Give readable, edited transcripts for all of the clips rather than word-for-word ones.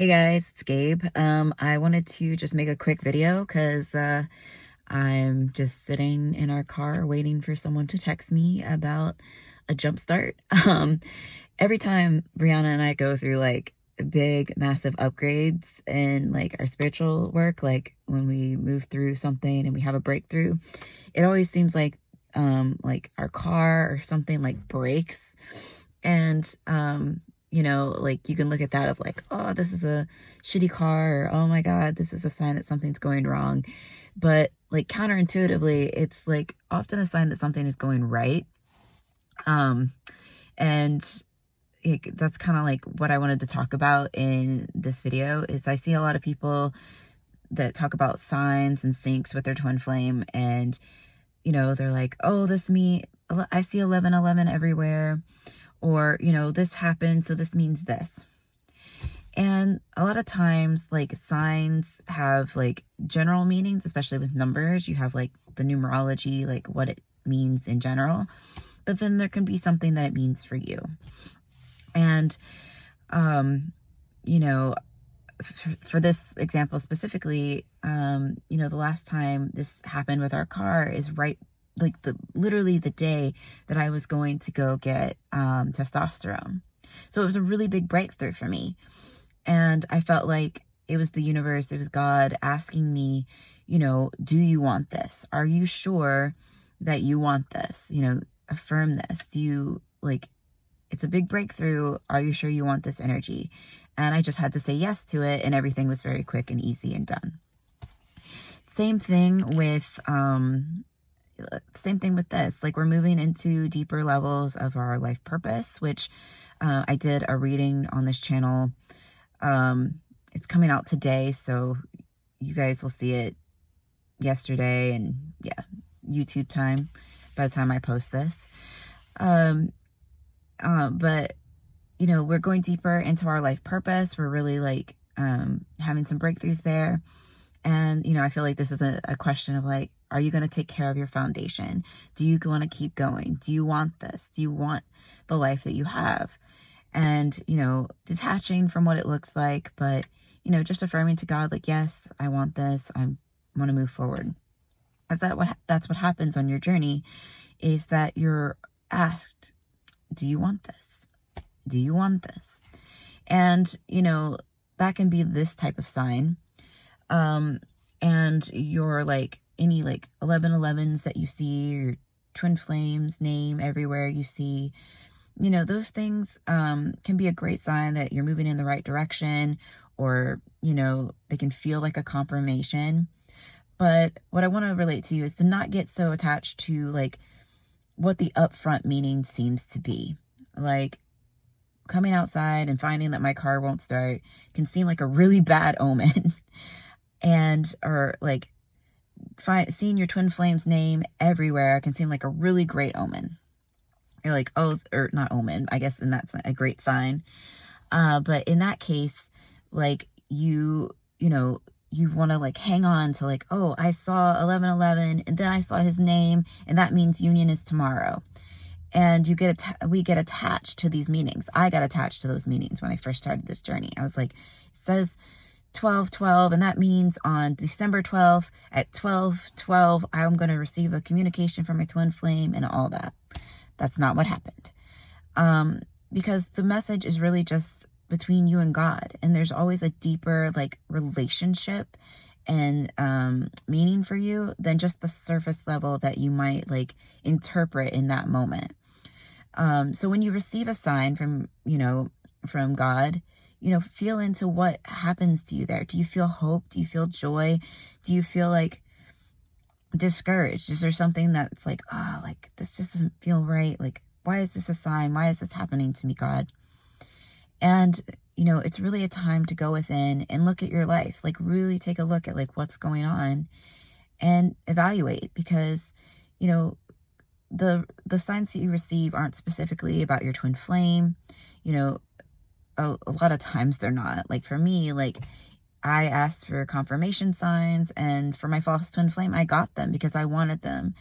Hey guys, it's Gabe. I wanted to just make a quick video because I'm just sitting in our car waiting for someone to text me about a jump start. Every time Brianna and I go through like big, massive upgrades in like our spiritual work, like when we move through something and we have a breakthrough, it always seems like our car or something like breaks. And like you can look at that of like, oh, this is a shitty car, or oh my God, this is a sign that something's going wrong. But like counterintuitively, it's like often a sign that something is going right. Um, and that's kind of like what I wanted to talk about in this video is I see a lot of people that talk about signs and syncs with their twin flame, and they're like, oh, I see 1111 everywhere, or this happened, so this means this. And a lot of times like signs have like general meanings, especially with numbers. You have like the numerology, like what it means in general, but then there can be something that it means for you. And you know for this example specifically, the last time this happened with our car is right like literally the day that I was going to go get testosterone. So it was a really big breakthrough for me. And I felt like it was the universe, it was God asking me, do you want this? Are you sure that you want this? Affirm this. Do you it's a big breakthrough. Are you sure you want this energy? And I just had to say yes to it, and everything was very quick and easy and done. Same thing with this. Like, we're moving into deeper levels of our life purpose, which I did a reading on this channel. It's coming out today, so you guys will see it yesterday, and yeah, YouTube time by the time I post this. But we're going deeper into our life purpose. We're really like having some breakthroughs there. And, I feel like this is a question of like, are you going to take care of your foundation? Do you want to keep going? Do you want this? Do you want the life that you have? And, detaching from what it looks like, but, just affirming to God, like, yes, I want this. I want to move forward. That's what happens on your journey, is that you're asked, do you want this? Do you want this? And, that can be this type of sign. And your like any like 1111s that you see, your twin flames name everywhere you see, those things can be a great sign that you're moving in the right direction, or they can feel like a confirmation. But what I want to relate to you is to not get so attached to like what the upfront meaning seems to be. Like, coming outside and finding that my car won't start can seem like a really bad omen. Or like seeing your twin flame's name everywhere can seem like a really great omen. You're like, oh, or not omen, I guess, and that's a great sign. But in that case, like you want to like hang on to like, oh, I saw 1111 and then I saw his name, and that means union is tomorrow. And we get attached to these meanings. I got attached to those meanings when I first started this journey. I was like, it says 12/12, and that means on December 12th at 12/12, I'm going to receive a communication from my twin flame and all that. That's not what happened. Because the message is really just between you and God, and there's always a deeper like relationship and meaning for you than just the surface level that you might like interpret in that moment. So when you receive a sign from God, feel into what happens to you there. Do you feel hope? Do you feel joy? Do you feel like discouraged? Is there something that's like, oh, like this just doesn't feel right? Like, why is this a sign? Why is this happening to me, God? And, it's really a time to go within and look at your life, like really take a look at like what's going on and evaluate, because, the signs that you receive aren't specifically about your twin flame. A lot of times they're not. Like for me, like I asked for confirmation signs, and for my false twin flame, I got them because I wanted them.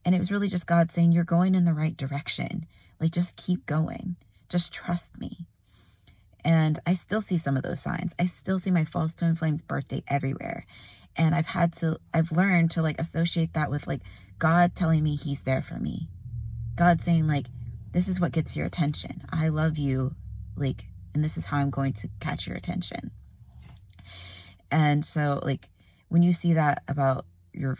And it was really just God saying, you're going in the right direction. Like, just keep going. Just trust me. And I still see some of those signs. I still see my false twin flame's birthday everywhere. And I've learned to like associate that with like God telling me he's there for me. God saying like, this is what gets your attention. I love you. Like, and this is how I'm going to catch your attention. And so like, when you see that about your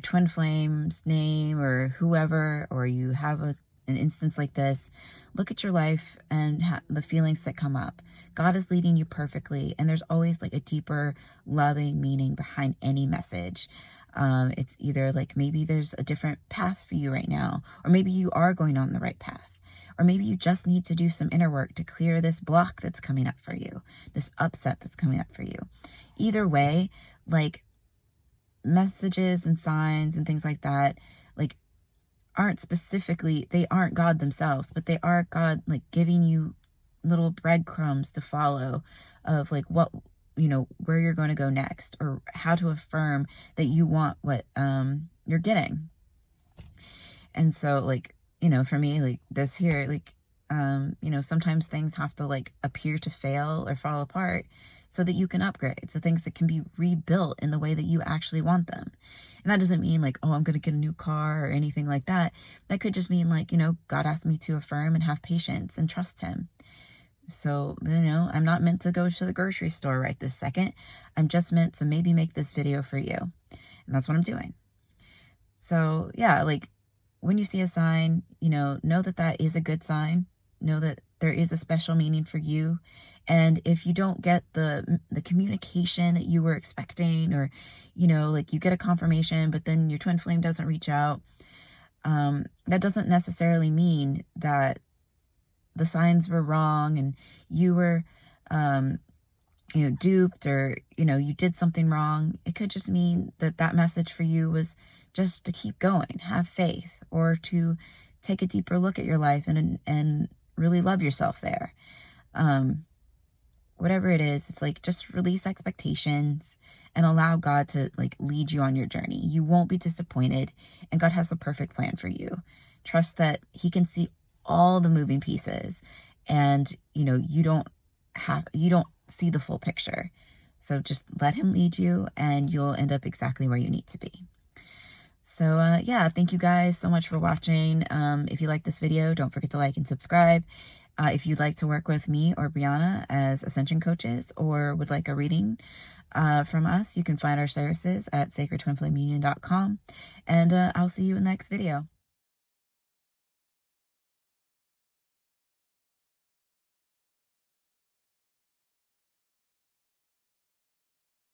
twin flame's name or whoever, or you have an instance like this, look at your life and the feelings that come up. God is leading you perfectly, and there's always like a deeper loving meaning behind any message. It's either like maybe there's a different path for you right now, or maybe you are going on the right path, or maybe you just need to do some inner work to clear this block that's coming up for you, this upset that's coming up for you. Either way, like, messages and signs and things like that, like, they aren't God themselves, but they are God, like, giving you little breadcrumbs to follow of like what, where you're going to go next, or how to affirm that you want what you're getting. And so like, for me, like this here, like, sometimes things have to like appear to fail or fall apart so that you can upgrade, so things that can be rebuilt in the way that you actually want them. And that doesn't mean like, oh, I'm going to get a new car or anything like that. That could just mean like, God asked me to affirm and have patience and trust him. So, I'm not meant to go to the grocery store right this second. I'm just meant to maybe make this video for you. And that's what I'm doing. So yeah, like when you see a sign, know that that is a good sign. Know that there is a special meaning for you. And if you don't get the communication that you were expecting, or, like you get a confirmation, but then your twin flame doesn't reach out, that doesn't necessarily mean that the signs were wrong and you were, duped, or, you did something wrong. It could just mean that that message for you was just to keep going, have faith, or to take a deeper look at your life and really love yourself there. Whatever it is, it's like, just release expectations and allow God to like lead you on your journey. You won't be disappointed, and God has the perfect plan for you. Trust that he can see all the moving pieces, and you don't see the full picture. So just let him lead you, and you'll end up exactly where you need to be. So yeah, thank you guys so much for watching. If you like this video, don't forget to like and subscribe. If you'd like to work with me or Brianna as Ascension coaches, or would like a reading from us, you can find our services at sacredtwinflameunion.com. And I'll see you in the next video.